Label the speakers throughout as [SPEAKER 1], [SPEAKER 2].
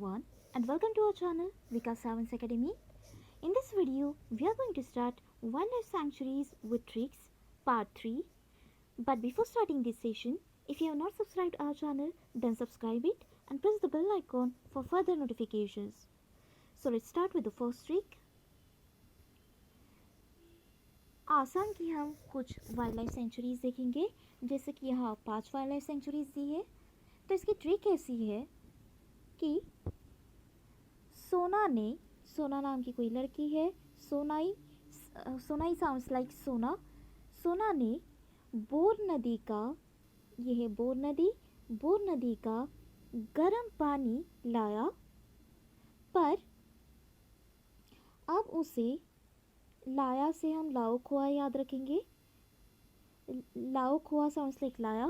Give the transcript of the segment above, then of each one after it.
[SPEAKER 1] everyone and welcome to our channel Vikas Savans Academy. In this video, we are going to start wildlife sanctuaries with tricks part 3. But before starting this session, if you have not subscribed our channel, then subscribe it and press the bell icon for further notifications. So let's start with the first trick. Assam की हम कुछ wild life sanctuaries देखेंगे, जैसे कि यहाँ 5 wild life sanctuaries दी है। तो इसकी ट्रिक ऐसी है कि सोना नाम की कोई लड़की है, सोनाई साउंड्स लाइक सोना। सोना ने बोर नदी का, ये है बोर नदी का गर्म पानी लाया, पर अब उसे लाया से हम लाओ खोआ याद रखेंगे। लाओ खोआ साउंड्स लाइक लाया,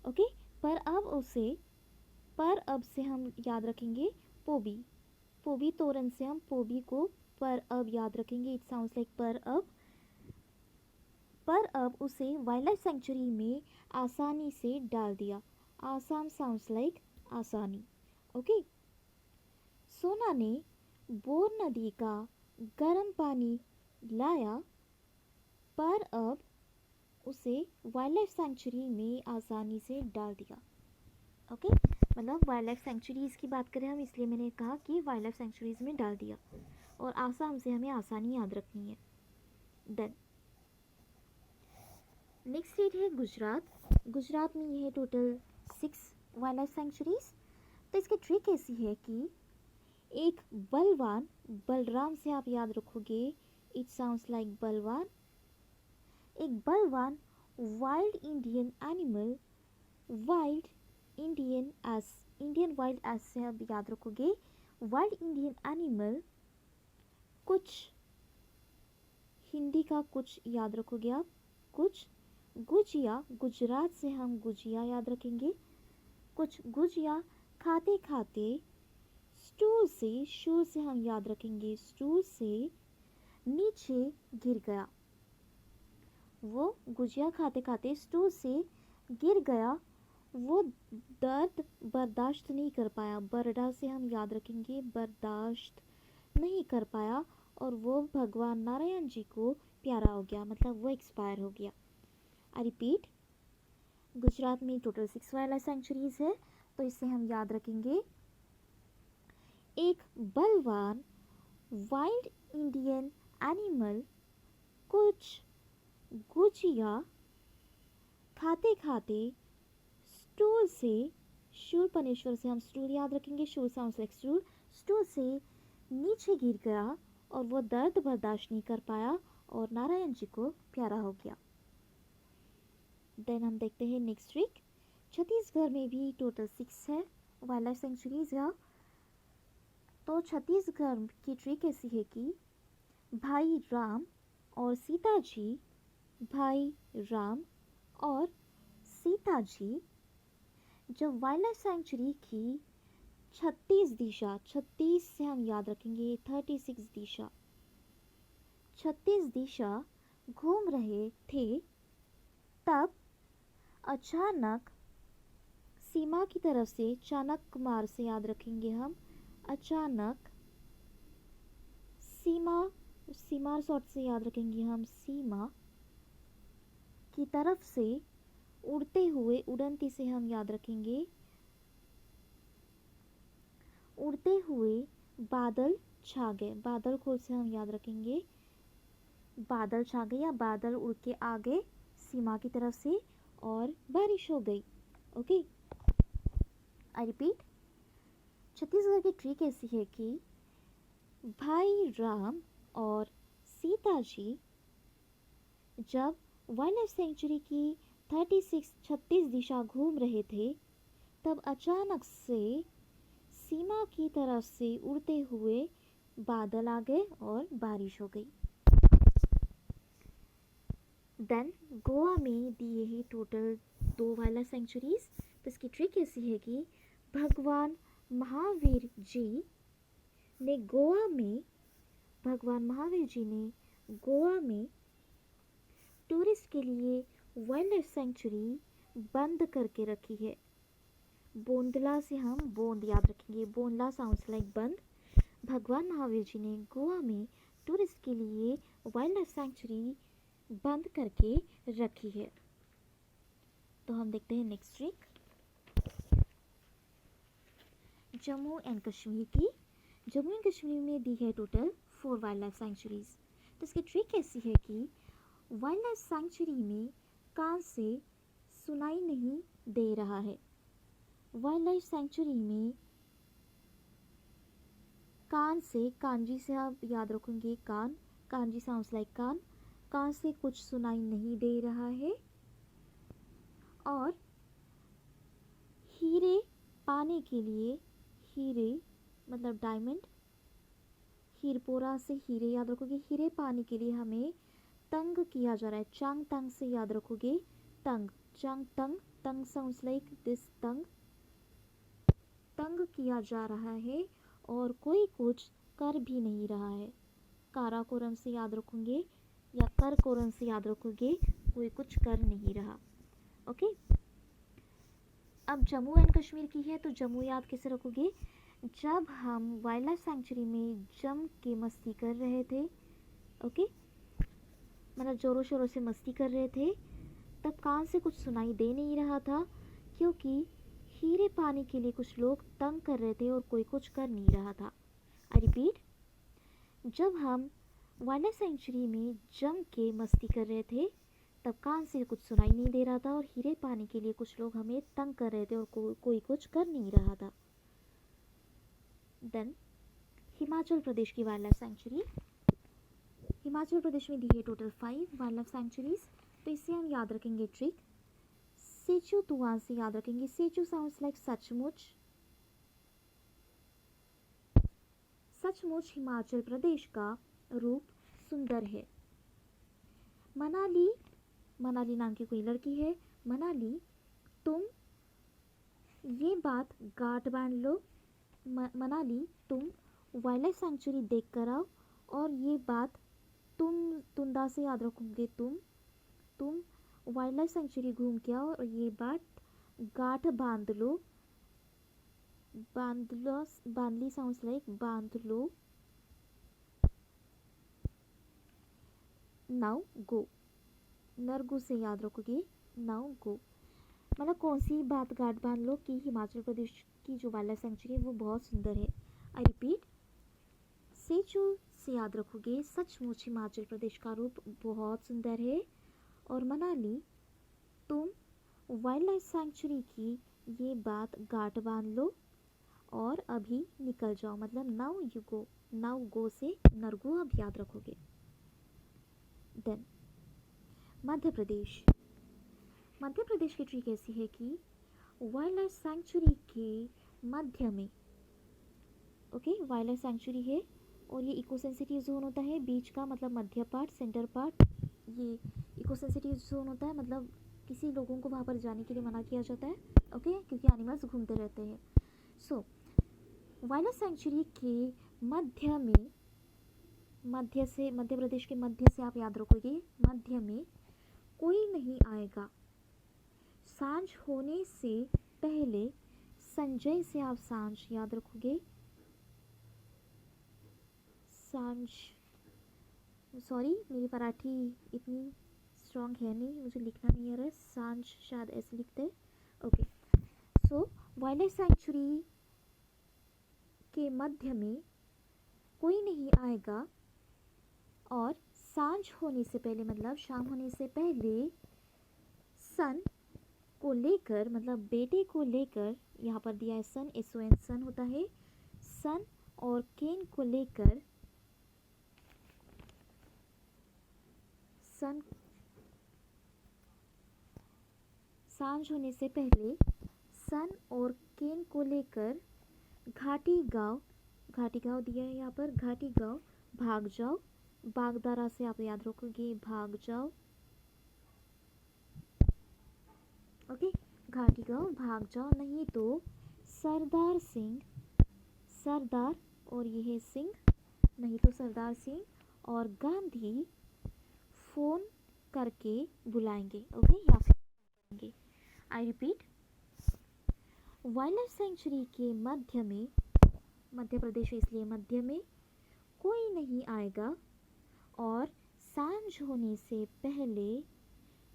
[SPEAKER 1] ओके। पर अब से हम याद रखेंगे पोबी तोरन से हम पोबी को पर अब याद रखेंगे। इट साउंड्स लाइक पर अब उसे वाइल्ड लाइफ सेंचुरी में आसानी से डाल दिया। आसाम साउंड्स लाइक आसानी, ओके। सोना ने बोर नदी का गर्म पानी लाया, पर अब उसे वाइल्ड लाइफ सेंचुरी में आसानी से डाल दिया, ओके। मतलब वाइल्ड लाइफ सेंचुरीज़ की बात करें हम, इसलिए मैंने कहा कि वाइल्ड लाइफ सेंचुरीज़ में डाल दिया, और आसाम से हमें आसानी याद रखनी है। देन नेक्स्ट स्टेट है गुजरात में ये है टोटल 6 वाइल्ड लाइफ सेंचुरीज़। तो इसकी ट्रिक ऐसी है कि एक बलराम से आप याद रखोगे। इट साउंड्स लाइक बलवान। एक बलवान wild Indian animal, Indian wild ass से आप याद रखोगे। वाइल्ड इंडियन एनिमल, कुछ हिंदी का कुछ याद रखोगे आप, कुछ गुजिया, गुजरात से हम गुजिया याद रखेंगे। कुछ गुजिया खाते खाते स्टूल से हम याद रखेंगे, स्टूल से नीचे गिर गया। वो गुजिया खाते खाते स्टूल से गिर गया, वो दर्द बर्दाश्त नहीं कर पाया। बर्डा से हम याद रखेंगे, बर्दाश्त नहीं कर पाया, और वो भगवान नारायण जी को प्यारा हो गया, मतलब वो एक्सपायर हो गया। आई रिपीट, गुजरात में टोटल 6 वाइल्ड लाइफ सेंचुरीज है, तो इससे हम याद रखेंगे। एक बलवान वाइल्ड इंडियन एनिमल, कुछ गुजिया खाते खाते स्टूल से, शूल पनेश्वर से हम स्टूल याद रखेंगे, शूल साउंड्स लाइक स्टूल से नीचे गिर गया, और वो दर्द बर्दाश्त नहीं कर पाया, और नारायण जी को प्यारा हो गया। देन हम देखते हैं नेक्स्ट ट्रिक। छत्तीसगढ़ में भी टोटल 6 है वाइल्ड लाइफ सेंचुरीज है। तो छत्तीसगढ़ की ट्रिक ऐसी है कि भाई राम और सीता जी जब वाइल्ड लाइफ सेंचुरी की 36 से हम याद रखेंगे 36 दिशा घूम रहे थे, तब अचानक सीमा की तरफ से, चाणक कुमार से याद रखेंगे हम, अचानक सीमा शॉट से याद रखेंगे हम, सीमा की तरफ से उड़ते हुए, उड़ंती से हम याद रखेंगे, उड़ते हुए बादल छा गए। बादल खोल से हम याद रखेंगे, बादल छा गए या बादल उड़ के आ गए सीमा की तरफ से, और बारिश हो गई, ओके। आई रिपीट, छत्तीसगढ़ की ट्रिक ऐसी है कि भाई राम और सीता जी जब वाइल्ड लाइफ सेंचुरी की 36 दिशा घूम रहे थे, तब अचानक से सीमा की तरफ से उड़ते हुए बादल आ गए और बारिश हो गई। देन गोवा में दिए हैं टोटल 2 वाइल्ड लाइफ सेंचुरीज। तो इसकी ट्रिक ऐसी है कि भगवान महावीर जी ने गोवा में टूरिस्ट के लिए वाइल्ड लाइफ सेंचुरी बंद करके रखी है। बोंदला से हम बोंद याद रखेंगे, बोंदला साउंड्स लाइक बंद। भगवान महावीर जी ने गोवा में टूरिस्ट के लिए वाइल्ड लाइफ सेंचुरी बंद करके रखी है। तो हम देखते हैं next trick Jammu and Kashmir की। जम्मू एंड कश्मीर में दी है टोटल 4 वाइल्ड लाइफ सेंचुरीज। तो इसकी ट्रिक ऐसी है कि वाइल्ड लाइफ सेंचुरी में कान से सुनाई नहीं दे रहा है। वाइल्ड लाइफ सेंचुरी में कान से, कांजी से आप याद रखेंगे कान, कांजी साउंड्स लाइक कान, कान से कुछ सुनाई नहीं दे रहा है। और हीरे पाने के लिए, हीरे मतलब डायमंड, हीरपोरा से हीरे याद रखोगे, हीरे पाने के लिए हमें तंग किया जा रहा है। चांग तंग से याद रखोगे तंग, चांग तंग, तंग साउंड्स लाइक दिस तंग, तंग किया जा रहा है और कोई कुछ कर भी नहीं रहा है। कारा कोरम से याद रखोगे या कर कोरम से याद रखोगे, कोई कुछ कर नहीं रहा। ओके, अब जम्मू एंड कश्मीर की है, तो जम्मू याद कैसे रखोगे? जब हम वाइल्ड लाइफ सेंचुरी में जम के मस्ती कर रहे थे, ओके, मतलब ज़ोरों शोरों से मस्ती कर रहे थे, तब कान से कुछ सुनाई दे नहीं रहा था, क्योंकि हीरे पाने के लिए कुछ लोग तंग कर रहे थे और कोई कुछ कर नहीं रहा था। आई रिपीट, जब हम वाइल्ड लाइफ सेंचुरी में जम के मस्ती कर रहे थे, तब कान से कुछ सुनाई नहीं दे रहा था और हीरे पाने के लिए कुछ लोग हमें तंग कर रहे थे और कोई कुछ कर नहीं रहा था। देन हिमाचल प्रदेश की wild life sanctuary. Himachal Pradesh में दी है टोटल 5 वाइल्ड लाइफ सेंचुरीज। तो इससे हम याद रखेंगे ट्रिक, सेचू तुआन से याद रखेंगे। सेचू साउंड्स लाइक सचमुच, सचमुच हिमाचल प्रदेश का रूप सुंदर है। मनाली, मनाली नाम की कोई लड़की है। मनाली, तुम ये बात गांठ बांध लो। मनाली, तुम वाइल्ड लाइफ सेंचुरी देख कर आओ और ये बात तुंदा से याद रखोगे। तुम वाइल्ड लाइफ सेंचुरी घूम के आओ और ये बात गांठ बांध लो। बांधली साउंड्स लाइक बांध लो। नाउ गो, नरगू से याद रखोगे नाउ गो, मतलब कौन सी बात गांठ बांध लो कि हिमाचल प्रदेश की जो वाइल्ड लाइफ सेंचुरी है वो बहुत सुंदर है। आई रिपीट, सेचू से याद रखोगे सचमुच हिमाचल प्रदेश का रूप बहुत सुंदर है। और मनाली, तुम वाइल्ड लाइफ सेंचुरी की ये बात गांठ बांध लो और अभी निकल जाओ, मतलब now you go. Now go से नरगू अब याद रखोगे। देन मध्य प्रदेश। मध्य प्रदेश की ट्रिक ऐसी है कि वाइल्ड लाइफ सेंचुरी के मध्य में, ओके, वाइल्ड लाइफ सेंचुरी है और ये इको सेंसिटिव जोन होता है। बीच का मतलब मध्य पार्ट, सेंटर पार्ट ये इको सेंसिटिव जोन होता है, मतलब किसी लोगों को वहाँ पर जाने के लिए मना किया जाता है, ओके, क्योंकि एनिमल्स घूमते रहते हैं। सो वाइल्ड लाइफ सेंचुरी के मध्य में, मध्य से, मध्य प्रदेश के मध्य से आप याद रखोगे मध्य में कोई नहीं आएगा। सांझ होने से पहले, संजय से आप सांझ याद रखोगे। सांझ, सॉरी मेरी मराठी इतनी स्ट्रॉन्ग है नहीं, मुझे लिखना नहीं आ रहा है, सांझ शायद ऐसे लिखते हैं। ओके, सो वाइल्ड लाइफ सेंचुरी के मध्य में कोई नहीं आएगा और सांझ होने से पहले, मतलब शाम होने से पहले, सन को लेकर, मतलब बेटे को लेकर, यहाँ पर दिया है सन, SON सन होता है, सन और केन को लेकर, सन सांझ होने से पहले सन और केन को लेकर घाटी गांव, घाटी गांव दिया है यहाँ पर, घाटी गांव भाग जाओ। बागदारा से आप याद रखोगे भाग जाओ, ओके, घाटी गांव भाग जाओ। नहीं तो सरदार सिंह, सरदार और ये है सिंह, नहीं तो सरदार सिंह और गांधी फोन करके बुलाएंगे, ओके, या फिर I repeat, wild life sanctuary के मध्य में, मध्य प्रदेश है इसलिए मध्य में, कोई नहीं आएगा और सांझ होने से पहले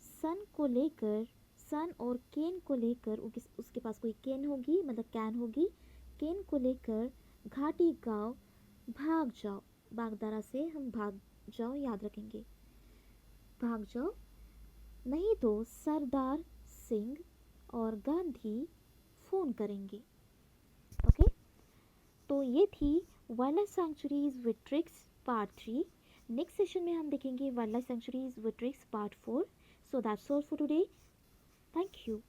[SPEAKER 1] सन को लेकर, सन और केन को लेकर, उसके पास कोई केन होगी, मतलब कैन होगी, केन को लेकर घाटी गांव भाग जाओ। बागदारा से हम भाग जाओ याद रखेंगे, भाग जाओ, नहीं तो सरदार सिंह और गांधी फ़ोन करेंगे। ओके, तो ये थी wild life sanctuaries with tricks part 3। Next session में हम देखेंगे wild life sanctuaries with tricks part 4। So that's all for today. Thank you.